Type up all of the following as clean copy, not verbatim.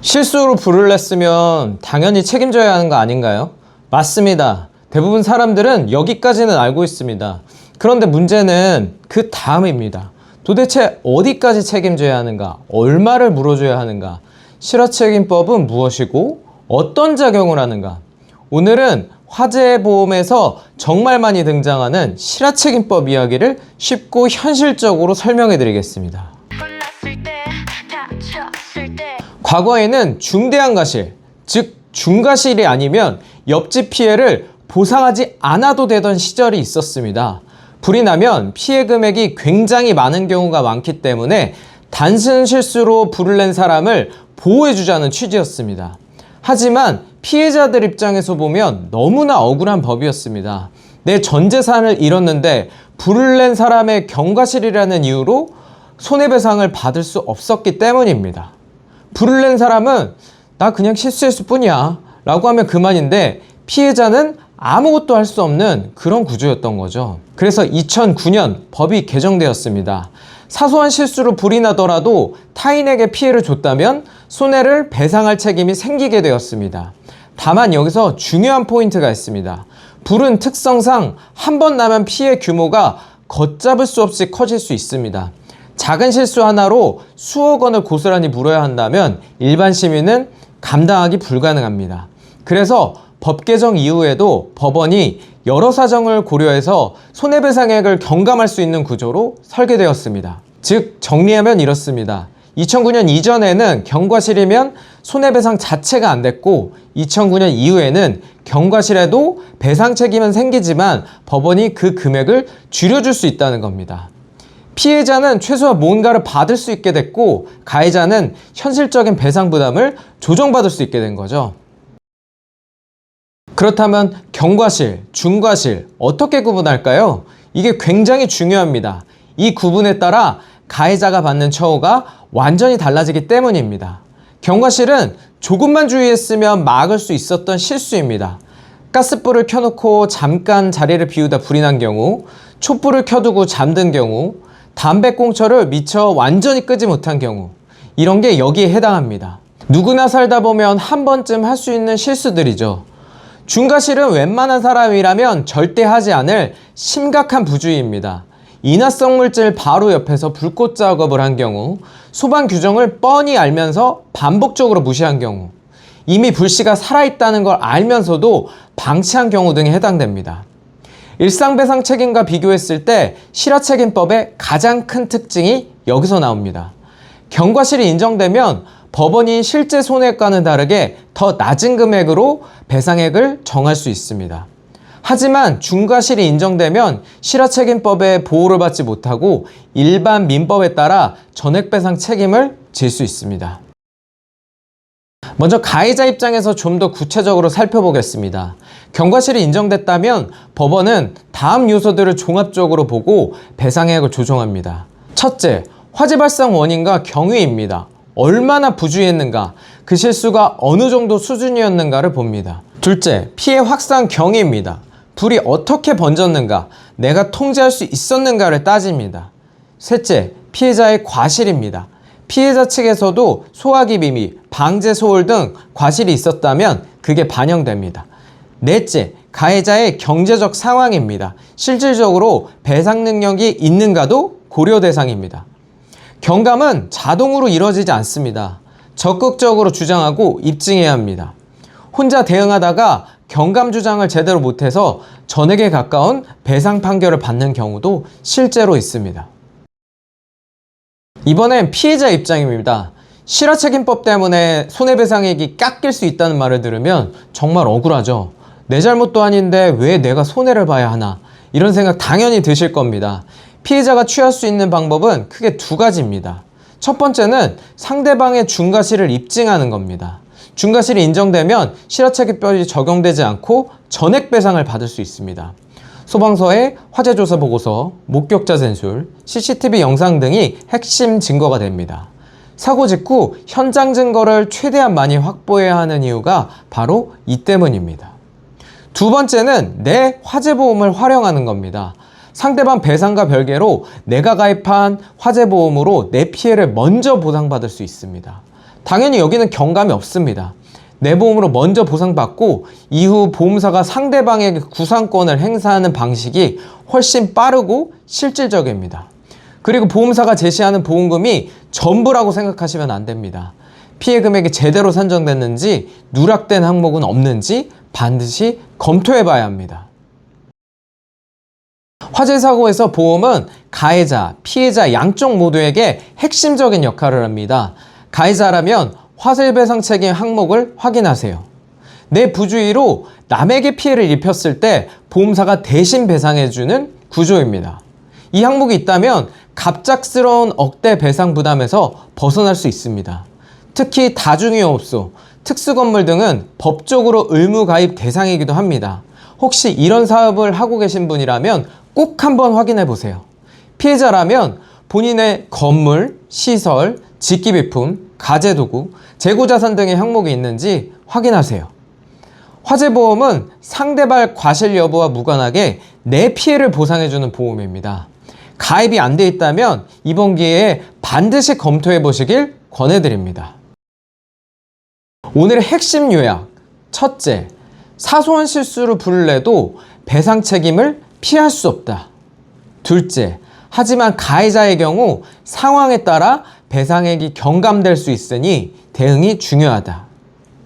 실수로 불을 냈으면 당연히 책임져야 하는 거 아닌가요? 맞습니다. 대부분 사람들은 여기까지는 알고 있습니다. 그런데 문제는 그 다음입니다. 도대체 어디까지 책임져야 하는가? 얼마를 물어줘야 하는가? 실화책임법은 무엇이고 어떤 작용을 하는가? 오늘은 화재보험에서 정말 많이 등장하는 실화책임법 이야기를 쉽고 현실적으로 설명해 드리겠습니다. 과거에는 중대한 과실, 즉 중과실이 아니면 옆집 피해를 보상하지 않아도 되던 시절이 있었습니다. 불이 나면 피해 금액이 굉장히 많은 경우가 많기 때문에 단순 실수로 불을 낸 사람을 보호해주자는 취지였습니다. 하지만 피해자들 입장에서 보면 너무나 억울한 법이었습니다. 내 전 재산을 잃었는데 불을 낸 사람의 경과실이라는 이유로 손해배상을 받을 수 없었기 때문입니다. 불을 낸 사람은 나 그냥 실수했을 뿐이야 라고 하면 그만인데 피해자는 아무것도 할 수 없는 그런 구조였던 거죠. 그래서 2009년 법이 개정되었습니다. 사소한 실수로 불이 나더라도 타인에게 피해를 줬다면 손해를 배상할 책임이 생기게 되었습니다. 다만 여기서 중요한 포인트가 있습니다. 불은 특성상 한 번 나면 피해 규모가 걷잡을 수 없이 커질 수 있습니다. 작은 실수 하나로 수억 원을 고스란히 물어야 한다면 일반 시민은 감당하기 불가능합니다. 그래서 법 개정 이후에도 법원이 여러 사정을 고려해서 손해배상액을 경감할 수 있는 구조로 설계되었습니다. 즉 정리하면 이렇습니다. 2009년 이전에는 경과실이면 손해배상 자체가 안 됐고 2009년 이후에는 경과실에도 배상 책임은 생기지만 법원이 그 금액을 줄여줄 수 있다는 겁니다. 피해자는 최소한 뭔가를 받을 수 있게 됐고 가해자는 현실적인 배상 부담을 조정받을 수 있게 된 거죠. 그렇다면 경과실, 중과실 어떻게 구분할까요? 이게 굉장히 중요합니다. 이 구분에 따라 가해자가 받는 처우가 완전히 달라지기 때문입니다. 경과실은 조금만 주의했으면 막을 수 있었던 실수입니다. 가스불을 켜놓고 잠깐 자리를 비우다 불이 난 경우, 촛불을 켜두고 잠든 경우, 담배꽁초를 미처 완전히 끄지 못한 경우, 이런 게 여기에 해당합니다. 누구나 살다 보면 한 번쯤 할 수 있는 실수들이죠. 중과실은 웬만한 사람이라면 절대 하지 않을 심각한 부주의입니다. 인화성 물질 바로 옆에서 불꽃 작업을 한 경우, 소방 규정을 뻔히 알면서 반복적으로 무시한 경우, 이미 불씨가 살아있다는 걸 알면서도 방치한 경우 등에 해당됩니다. 일상배상 책임과 비교했을 때 실화책임법의 가장 큰 특징이 여기서 나옵니다. 경과실이 인정되면 법원이 실제 손해과는 다르게 더 낮은 금액으로 배상액을 정할 수 있습니다. 하지만 중과실이 인정되면 실화책임법의 보호를 받지 못하고 일반 민법에 따라 전액배상 책임을 질 수 있습니다. 먼저 가해자 입장에서 좀 더 구체적으로 살펴보겠습니다. 경과실이 인정됐다면 법원은 다음 요소들을 종합적으로 보고 배상액을 조정합니다. 첫째, 화재 발생 원인과 경위입니다. 얼마나 부주의했는가, 그 실수가 어느 정도 수준이었는가를 봅니다. 둘째, 피해 확산 경위입니다. 불이 어떻게 번졌는가, 내가 통제할 수 있었는가를 따집니다. 셋째, 피해자의 과실입니다. 피해자 측에서도 소화기 비미, 방제 소홀 등 과실이 있었다면 그게 반영됩니다. 넷째, 가해자의 경제적 상황입니다. 실질적으로 배상 능력이 있는가도 고려 대상입니다. 경감은 자동으로 이루어지지 않습니다. 적극적으로 주장하고 입증해야 합니다. 혼자 대응하다가 경감 주장을 제대로 못해서 전액에 가까운 배상 판결을 받는 경우도 실제로 있습니다. 이번엔 피해자 입장입니다. 실화책임법 때문에 손해배상액이 깎일 수 있다는 말을 들으면 정말 억울하죠. 내 잘못도 아닌데 왜 내가 손해를 봐야 하나, 이런 생각 당연히 드실 겁니다. 피해자가 취할 수 있는 방법은 크게 두 가지입니다. 첫 번째는 상대방의 중과실을 입증하는 겁니다. 중과실이 인정되면 실화책임법이 적용되지 않고 전액배상을 받을 수 있습니다. 소방서의 화재조사 보고서, 목격자 진술, CCTV 영상 등이 핵심 증거가 됩니다. 사고 직후 현장 증거를 최대한 많이 확보해야 하는 이유가 바로 이 때문입니다. 두 번째는 내 화재보험을 활용하는 겁니다. 상대방 배상과 별개로 내가 가입한 화재보험으로 내 피해를 먼저 보상받을 수 있습니다. 당연히 여기는 경감이 없습니다. 내 보험으로 먼저 보상받고 이후 보험사가 상대방에게 구상권을 행사하는 방식이 훨씬 빠르고 실질적입니다. 그리고 보험사가 제시하는 보험금이 전부라고 생각하시면 안 됩니다. 피해 금액이 제대로 산정됐는지 누락된 항목은 없는지 반드시 검토해 봐야 합니다. 화재 사고에서 보험은 가해자, 피해자 양쪽 모두에게 핵심적인 역할을 합니다. 가해자라면 화재배상 책임 항목을 확인하세요. 내 부주의로 남에게 피해를 입혔을 때 보험사가 대신 배상해주는 구조입니다. 이 항목이 있다면 갑작스러운 억대 배상 부담에서 벗어날 수 있습니다. 특히 다중이용업소, 특수건물 등은 법적으로 의무 가입 대상이기도 합니다. 혹시 이런 사업을 하고 계신 분이라면 꼭 한번 확인해 보세요. 피해자라면 본인의 건물, 시설, 직기비품, 가재도구, 재고자산 등의 항목이 있는지 확인하세요. 화재보험은 상대방 과실 여부와 무관하게 내 피해를 보상해주는 보험입니다. 가입이 안 돼 있다면 이번 기회에 반드시 검토해 보시길 권해드립니다. 오늘의 핵심 요약. 첫째, 사소한 실수로 불을 내도 배상 책임을 피할 수 없다. 둘째, 하지만 가해자의 경우 상황에 따라 배상액이 경감될 수 있으니 대응이 중요하다.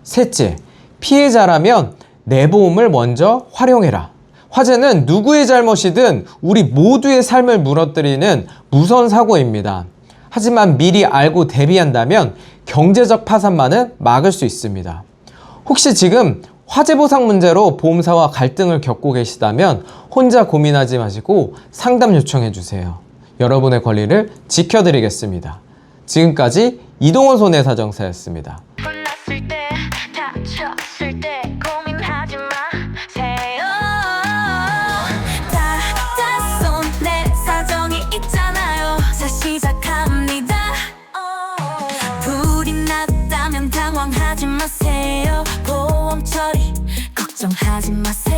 셋째, 피해자라면 내 보험을 먼저 활용해라. 화재는 누구의 잘못이든 우리 모두의 삶을 무너뜨리는 무서운 사고입니다. 하지만 미리 알고 대비한다면 경제적 파산만은 막을 수 있습니다. 혹시 지금 화재 보상 문제로 보험사와 갈등을 겪고 계시다면 혼자 고민하지 마시고 상담 요청해 주세요. 여러분의 권리를 지켜드리겠습니다. 지금까지 이동원 손해사정사였습니다. 혼났을 때, 다쳤을 때 고민하지 마세요. 다 손해사정이 있잖아요. 새 시작합니다. 불이 났다면 당황하지 마세요. 보험 처리 걱정하지 마세요.